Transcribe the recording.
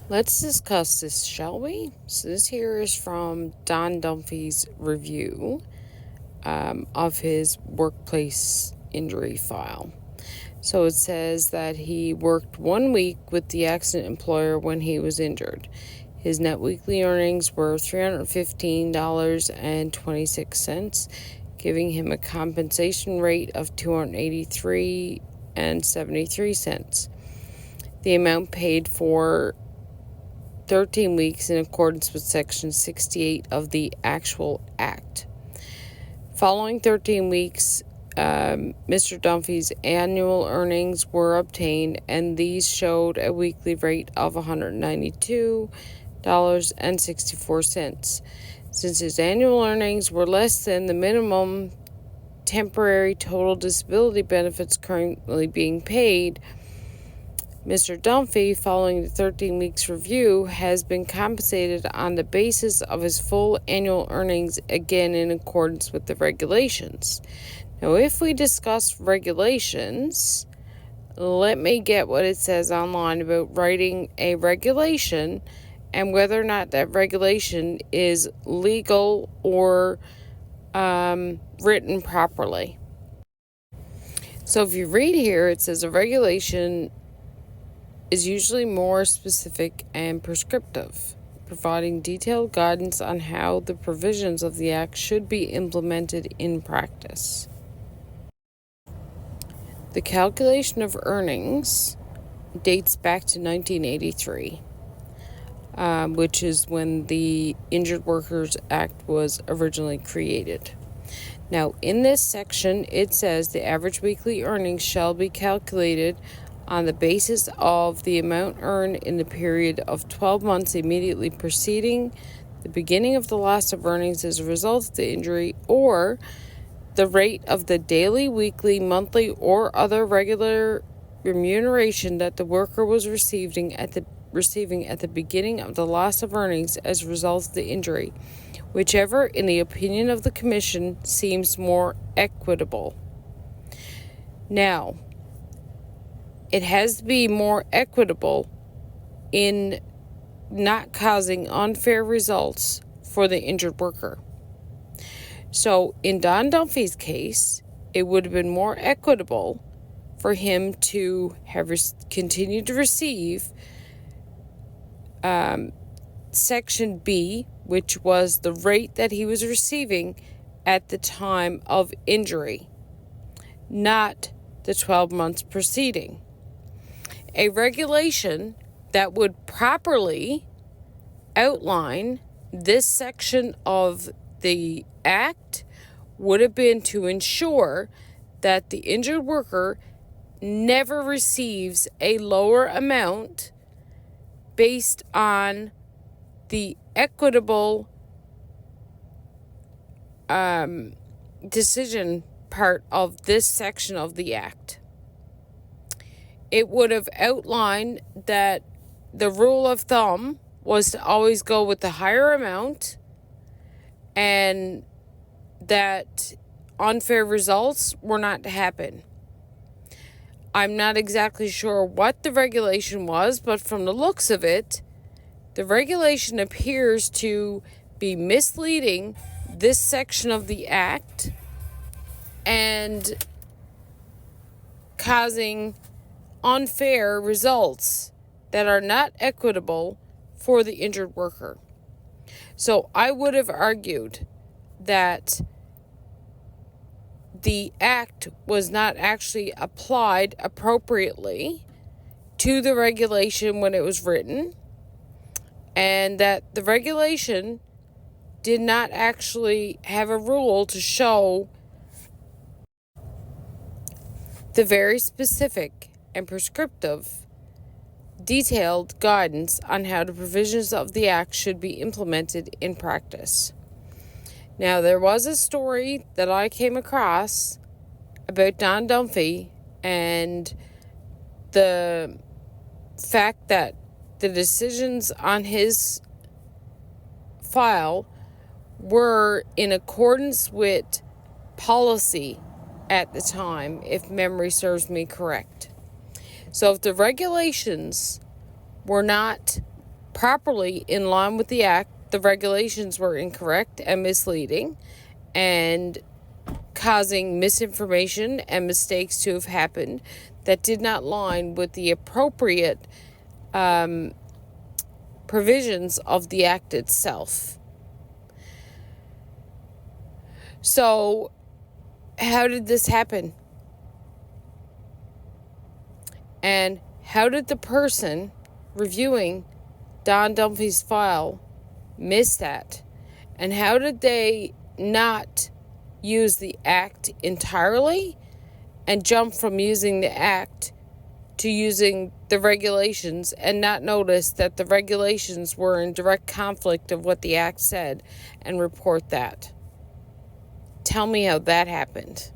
Let's discuss this, shall we? So this here is from Don Dunphy's review of his workplace injury file. So it says that he worked 1 week with the accident employer when he was injured. His net weekly earnings were $315.26, giving him a compensation rate of $283.73. The amount paid for 13 weeks in accordance with Section 68 of the actual Act. Following 13 weeks, Mr. Dunphy's annual earnings were obtained, and these showed a weekly rate of $192.64. Since his annual earnings were less than the minimum temporary total disability benefits currently being paid, Mr. Dunphy, following the 13 weeks review, has been compensated on the basis of his full annual earnings, again in accordance with the regulations. Now, if we discuss regulations, let me get what it says online about writing a regulation and whether or not that regulation is legal or written properly. So if you read here, it says a regulation is usually more specific and prescriptive, providing detailed guidance on how the provisions of the Act should be implemented in practice. The calculation of earnings dates back to 1983, which is when the Injured Workers Act was originally created. Now, in this section, it says the average weekly earnings shall be calculated on the basis of the amount earned in the period of 12 months immediately preceding the beginning of the loss of earnings as a result of the injury, or the rate of the daily, weekly, monthly, or other regular remuneration that the worker was receiving at the beginning of the loss of earnings as a result of the injury, whichever, in the opinion of the Commission, seems more equitable. Now, it has to be more equitable in not causing unfair results for the injured worker. So in Don Dunphy's case, it would have been more equitable for him to have continued to receive Section B, which was the rate that he was receiving at the time of injury, not the 12 months preceding. A regulation that would properly outline this section of the Act would have been to ensure that the injured worker never receives a lower amount based on the equitable decision part of this section of the Act. It would have outlined that the rule of thumb was to always go with the higher amount, and that unfair results were not to happen. I'm not exactly sure what the regulation was, but from the looks of it, the regulation appears to be misleading this section of the Act and causing unfair results that are not equitable for the injured worker. So I would have argued that the Act was not actually applied appropriately to the regulation when it was written, and that the regulation did not actually have a rule to show the very specific and prescriptive detailed guidance on how the provisions of the Act should be implemented in practice. Now, there was a story that I came across about Don Dunphy and the fact that the decisions on his file were in accordance with policy at the time, if memory serves me correct. So if the regulations were not properly in line with the act, the regulations were incorrect and misleading and causing misinformation and mistakes to have happened that did not line with the appropriate provisions of the act itself. So, how did this happen? And how did the person reviewing Don Dunphy's file miss that? And how did they not use the act entirely and jump from using the act to using the regulations and not notice that the regulations were in direct conflict of what the act said and report that? Tell me how that happened.